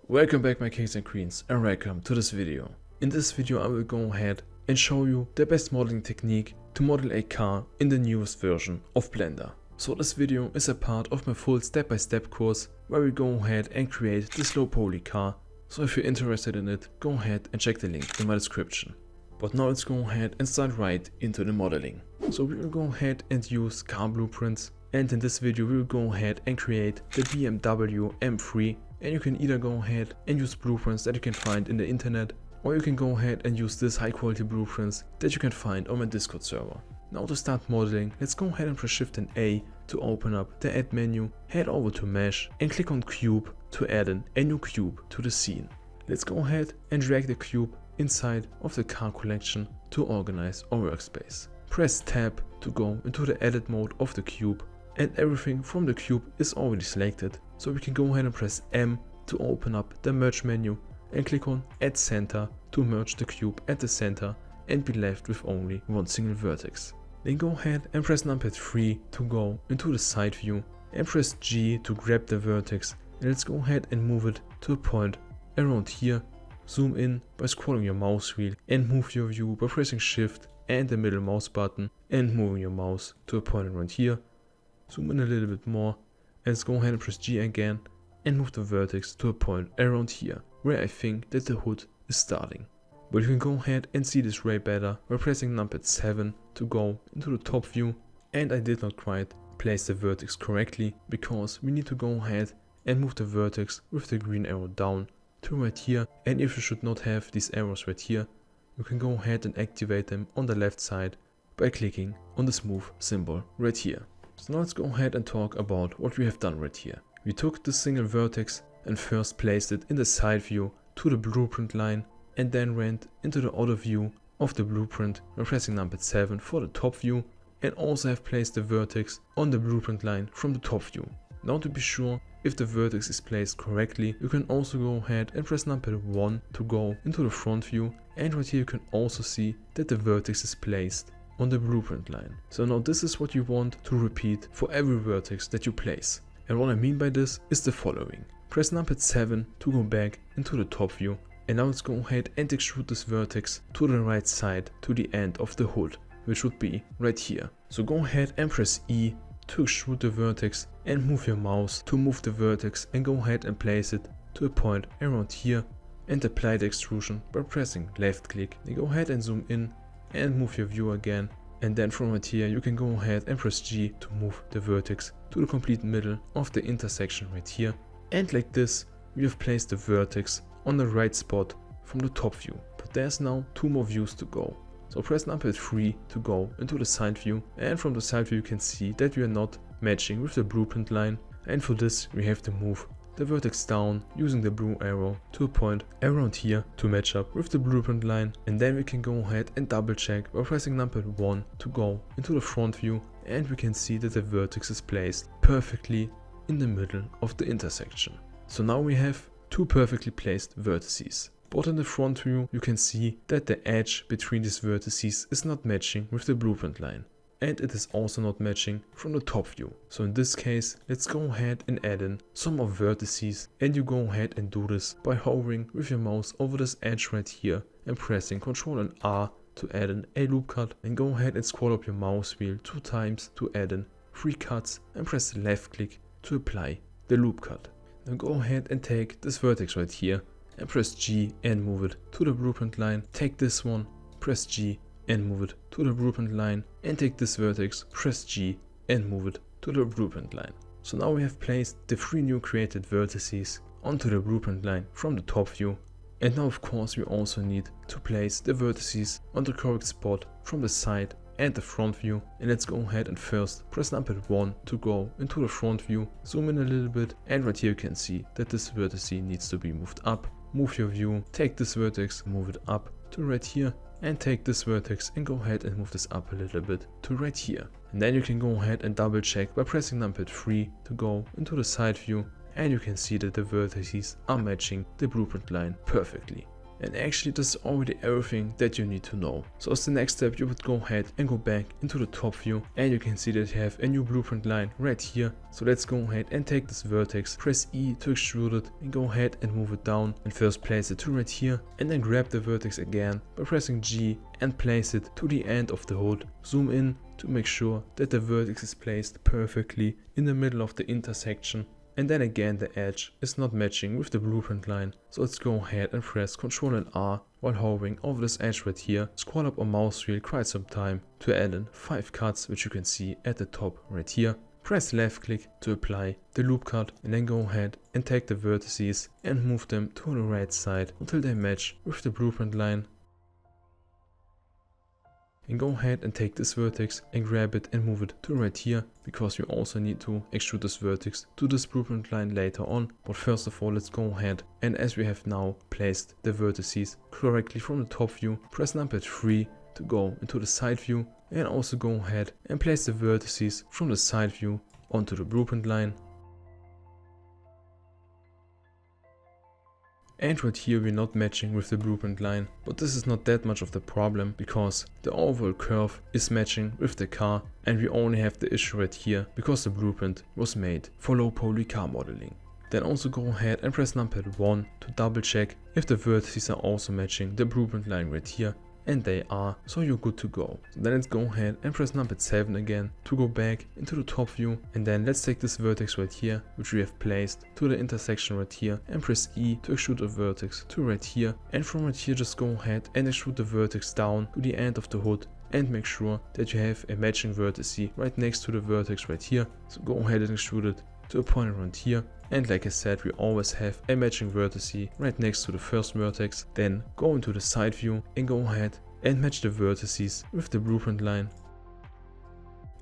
Welcome back my kings and queens and welcome to this video. In this video I will go ahead and show you the best modeling technique to model a car in the newest version of Blender. So this video is a part of my full step-by-step course where we go ahead and create this low poly car. So if you're interested in it, go ahead and check the link in my description. But now let's go ahead and start right into the modeling. So we will go ahead and use car blueprints, and in this video we will go ahead and create the BMW M3. And you can either go ahead and use blueprints that you can find in the internet, or you can go ahead and use this high quality blueprints that you can find on my Discord server. Now to start modeling, let's go ahead and press Shift and A to open up the add menu, head over to mesh and click on cube to add in a new cube to the scene. Let's go ahead and drag the cube inside of the car collection to organize our workspace. Press tab to go into the edit mode of the cube, and everything from the cube is already selected. So we can go ahead and press M to open up the merge menu and click on add center to merge the cube at the center and be left with only one single vertex. Then go ahead and press numpad 3 to go into the side view and press G to grab the vertex, and let's go ahead and move it to a point around here. Zoom in by scrolling your mouse wheel and move your view by pressing Shift and the middle mouse button and moving your mouse to a point around here. Zoom in a little bit more, and let's go ahead and press G again and move the vertex to a point around here where I think that the hood is starting. But you can go ahead and see this way better by pressing numpad 7 to go into the top view, and I did not quite place the vertex correctly because we need to go ahead and move the vertex with the green arrow down to right here, and if you should not have these arrows right here, you can go ahead and activate them on the left side by clicking on the smooth symbol right here. So now let's go ahead and talk about what we have done right here. We took the single vertex and first placed it in the side view to the blueprint line, and then went into the other view of the blueprint by pressing numpad 7 for the top view, and also have placed the vertex on the blueprint line from the top view. Now to be sure if the vertex is placed correctly, you can also go ahead and press numpad 1 to go into the front view, and right here you can also see that the vertex is placed on the blueprint line. So now this is what you want to repeat for every vertex that you place. And what I mean by this is the following. Press numpad 7 to go back into the top view, and now let's go ahead and extrude this vertex to the right side to the end of the hood, which would be right here. So go ahead and press E to extrude the vertex and move your mouse to move the vertex, and go ahead and place it to a point around here and apply the extrusion by pressing left click. Then go ahead and zoom in and move your view again, and then from right here you can go ahead and press G to move the vertex to the complete middle of the intersection right here, and like this we have placed the vertex on the right spot from the top view. But there's now 2 more views to go. So press numpad 3 to go into the side view, and from the side view you can see that we are not matching with the blueprint line, and for this we have to move the vertex down using the blue arrow to a point around here to match up with the blueprint line, and then we can go ahead and double check by pressing numpad 1 to go into the front view, and we can see that the vertex is placed perfectly in the middle of the intersection. So now we have 2 perfectly placed vertices. But in the front view you can see that the edge between these vertices is not matching with the blueprint line, and it is also not matching from the top view. So in this case, let's go ahead and add in some more vertices, and you go ahead and do this by hovering with your mouse over this edge right here and pressing Ctrl and R to add in a loop cut, and go ahead and scroll up your mouse wheel 2 times to add in 3 cuts and press left click to apply the loop cut. Now go ahead and take this vertex right here and press G and move it to the blueprint line. Take this one, press G and move it to the blueprint line, and take this vertex, press G and move it to the blueprint line. So now we have placed the 3 new created vertices onto the blueprint line from the top view, and now of course we also need to place the vertices on the correct spot from the side and the front view. And let's go ahead and first press numpad 1 to go into the front view, zoom in a little bit, and right here you can see that this vertex needs to be moved up. Move your view, take this vertex, move it up to right here, and take this vertex and go ahead and move this up a little bit to right here. And then you can go ahead and double check by pressing numpad 3 to go into the side view, and you can see that the vertices are matching the blueprint line perfectly. And actually this is already everything that you need to know. So as the next step, you would go ahead and go back into the top view, and you can see that you have a new blueprint line right here. So let's go ahead and take this vertex, press E to extrude it, and go ahead and move it down, and first place it to right here, and then grab the vertex again by pressing G and place it to the end of the hood. Zoom in to make sure that the vertex is placed perfectly in the middle of the intersection. And then again the edge is not matching with the blueprint line, so let's go ahead and press Ctrl and R while hovering over this edge right here. Scroll up on mouse wheel quite some time to add in 5 cuts, which you can see at the top right here. Press left click to apply the loop cut, and then go ahead and take the vertices and move them to the right side until they match with the blueprint line. And go ahead and take this vertex and grab it and move it to right here, because we also need to extrude this vertex to this blueprint line later on. But first of all, let's go ahead, and as we have now placed the vertices correctly from the top view, press number 3 to go into the side view, and also go ahead and place the vertices from the side view onto the blueprint line. And right here we're not matching with the blueprint line, but this is not that much of the problem, because the overall curve is matching with the car, and we only have the issue right here because the blueprint was made for low poly car modeling. Then also go ahead and press numpad 1 to double check if the vertices are also matching the blueprint line right here, and they are, so you're good to go. So then let's go ahead and press numpad 7 again to go back into the top view, and then let's take this vertex right here, which we have placed to the intersection right here, and press E to extrude the vertex to right here, and from right here just go ahead and extrude the vertex down to the end of the hood, and make sure that you have a matching vertex right next to the vertex right here. So go ahead and extrude it to a point around here, and like I said, we always have a matching vertex right next to the first vertex. Then go into the side view and go ahead and match the vertices with the blueprint line,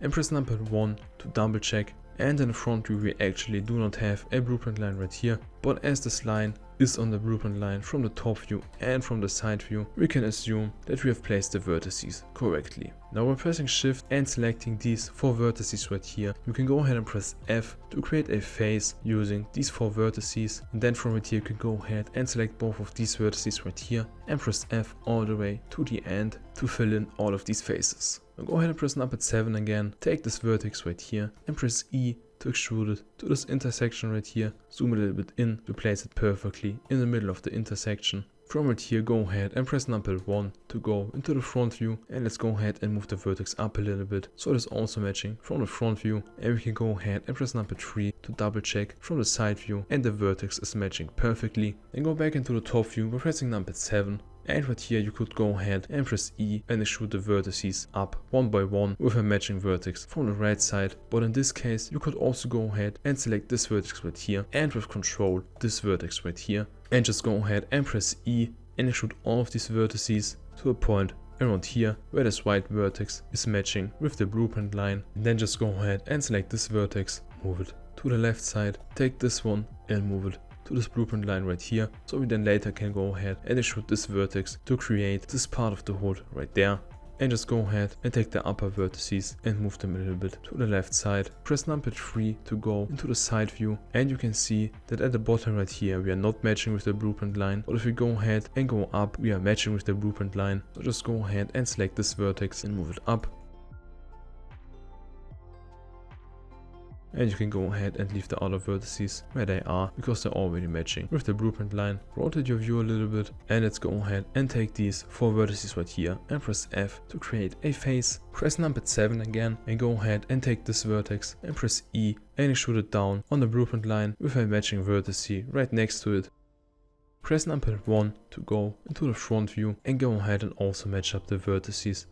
and press numpad 1 to double check. And in the front view we actually do not have a blueprint line right here, but as this line is on the blueprint line from the top view and from the side view, we can assume that we have placed the vertices correctly. Now by pressing shift and selecting these 4 vertices right here, you can go ahead and press F to create a face using these 4 vertices, and then from right here you can go ahead and select both of these vertices right here and press F all the way to the end to fill in all of these faces. Now go ahead and press numpad 7 again, take this vertex right here and press E to extrude it to this intersection right here. Zoom a little bit in to place it perfectly in the middle of the intersection. From right here go ahead and press numpad 1 to go into the front view, and let's go ahead and move the vertex up a little bit so it is also matching from the front view, and we can go ahead and press numpad 3 to double check from the side view and the vertex is matching perfectly. Then go back into the top view by pressing numpad 7. And right here you could go ahead and press E and extrude the vertices up one by one with a matching vertex from the right side. But in this case you could also go ahead and select this vertex right here, and with Control this vertex right here, and just go ahead and press E and extrude all of these vertices to a point around here where this white vertex is matching with the blueprint line. And then just go ahead and select this vertex, move it to the left side, take this one and move it to this blueprint line right here, so we then later can go ahead and extrude this vertex to create this part of the hood right there. And just go ahead and take the upper vertices and move them a little bit to the left side. Press numpad 3 to go into the side view, and you can see that at the bottom right here we are not matching with the blueprint line, but if we go ahead and go up we are matching with the blueprint line. So just go ahead and select this vertex and move it up. And you can go ahead and leave the other vertices where they are, because they're already matching with the blueprint line. Rotate your view a little bit, and let's go ahead and take these 4 vertices right here and press F to create a face. Press numpad 7 again and go ahead and take this vertex and press E and extrude it down on the blueprint line with a matching vertex right next to it. Press numpad 1 to go into the front view and go ahead and also match up the vertices.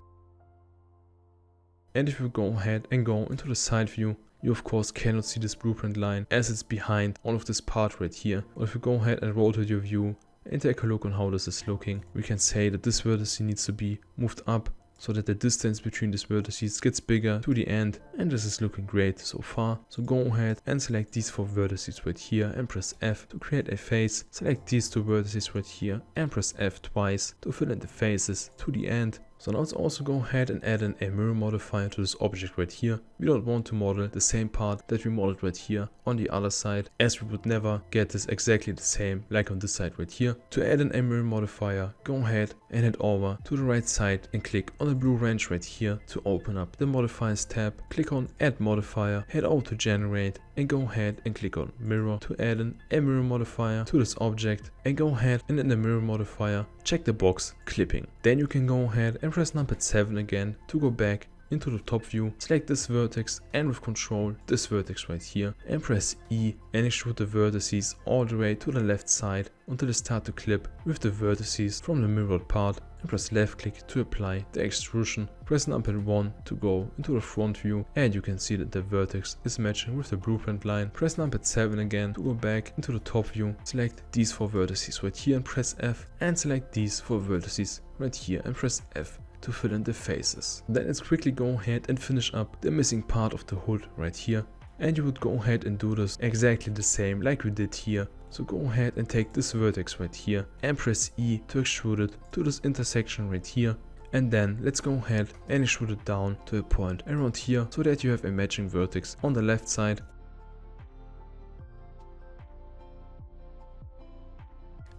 And if you go ahead and go into the side view, you of course cannot see this blueprint line as it's behind all of this part right here. But if you go ahead and rotate your view and take a look on how this is looking, we can say that this vertex needs to be moved up so that the distance between these vertices gets bigger to the end, and this is looking great so far. So go ahead and select these 4 vertices right here and press F to create a face. Select these 2 vertices right here and press F twice to fill in the faces to the end. So now let's also go ahead and add in a mirror modifier to this object right here. We don't want to model the same part that we modeled right here on the other side, as we would never get this exactly the same like on this side right here. To add in a mirror modifier, go ahead and head over to the right side and click on the blue wrench right here to open up the modifiers tab. Click on add modifier, head over to generate and go ahead and click on mirror to add in a mirror modifier to this object, and go ahead and in the mirror modifier check the box clipping. Then you can go ahead and press numpad 7 again to go back into the top view, select this vertex and with control this vertex right here, and press E and extrude the vertices all the way to the left side until they start to clip with the vertices from the mirrored part, and press left click to apply the extrusion. Press numpad 1 to go into the front view, and you can see that the vertex is matching with the blueprint line. Press numpad 7 again to go back into the top view, select these 4 vertices right here and press F, and select these 4 vertices right here and press F to fill in the faces. Then let's quickly go ahead and finish up the missing part of the hood right here, and you would go ahead and do this exactly the same like we did here. So go ahead and take this vertex right here and press E to extrude it to this intersection right here, and then let's go ahead and extrude it down to a point around here so that you have a matching vertex on the left side.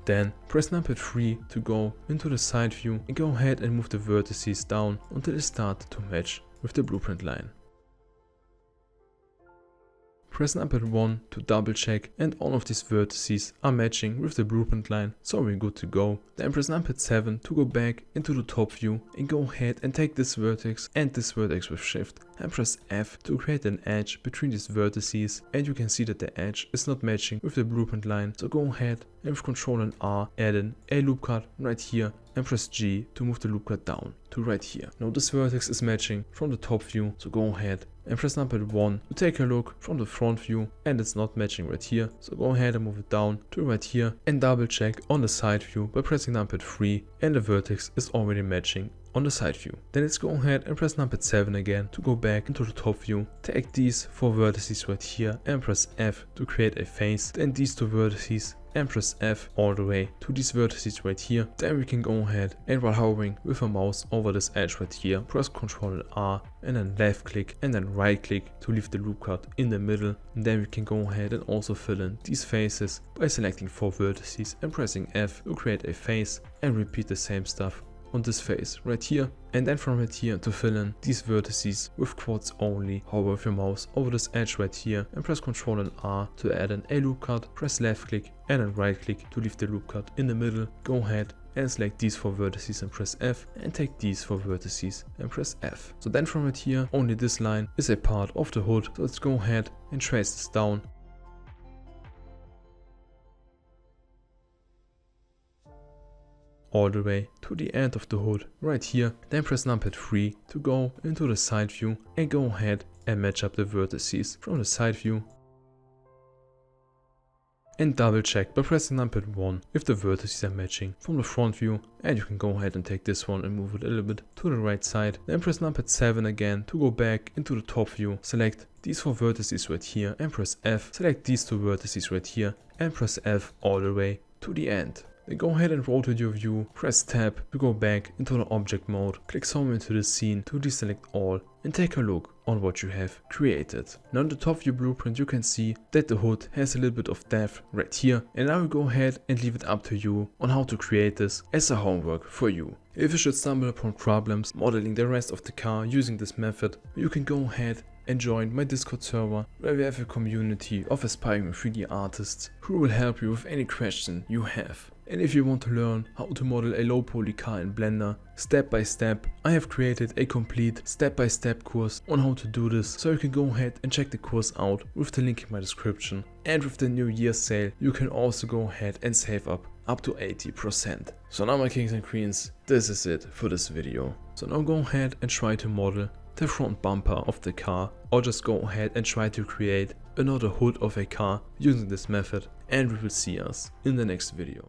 Then press numpad 3 to go into the side view and go ahead and move the vertices down until they start to match with the blueprint line. Press numpad 1 to double check and all of these vertices are matching with the blueprint line, so we're good to go. Then press numpad 7 to go back into the top view and go ahead and take this vertex and this vertex with shift, and press F to create an edge between these vertices, and you can see that the edge is not matching with the blueprint line, so go ahead and with Ctrl and R add in a loop cut right here and press G to move the loop cut down to right here. Now this vertex is matching from the top view, so go ahead and press numpad 1 to take a look from the front view, and it's not matching right here, so go ahead and move it down to right here and double check on the side view by pressing numpad 3, and the vertex is already matching on the side view. Then let's go ahead and press numpad 7 again to go back into the top view. Take these 4 vertices right here and press F to create a face, then these 2 vertices and press F all the way to these vertices right here. Then we can go ahead and while hovering with a mouse over this edge right here, press Ctrl and R and then left click and then right click to leave the loop cut in the middle. And then we can go ahead and also fill in these faces by selecting 4 vertices and pressing F to create a face, and repeat the same stuff on this face right here, and then from right here to fill in these vertices with quads only. Hover with your mouse over this edge right here and press Ctrl and R to add in a loop cut, press left click and then right click to leave the loop cut in the middle. Go ahead and select these 4 vertices and press F, and take these 4 vertices and press F. So then from right here only this line is a part of the hood, so let's go ahead and trace this down. All the way to the end of the hood right here. Then press numpad 3 to go into the side view and go ahead and match up the vertices from the side view, and double check by pressing numpad 1 if the vertices are matching from the front view, and you can go ahead and take this one and move it a little bit to the right side. Then press numpad 7 again to go back into the top view, select these 4 vertices right here and press F, select these 2 vertices right here and press F all the way to the end. Then go ahead and rotate your view, press tab to go back into the object mode, click somewhere into the scene to deselect all, and take a look on what you have created. Now in the top view blueprint you can see that the hood has a little bit of depth right here, and I will go ahead and leave it up to you on how to create this as a homework for you. If you should stumble upon problems modeling the rest of the car using this method, you can go ahead and join my Discord server, where we have a community of aspiring 3D artists who will help you with any question you have. And if you want to learn how to model a low poly car in Blender step by step, I have created a complete step-by-step course on how to do this, so you can go ahead and check the course out with the link in my description. And with the New Year's sale, you can also go ahead and save up to 80%. So now my kings and queens, this is it for this video. So now go ahead and try to model the front bumper of the car, or just go ahead and try to create another hood of a car using this method, and we will see us in the next video.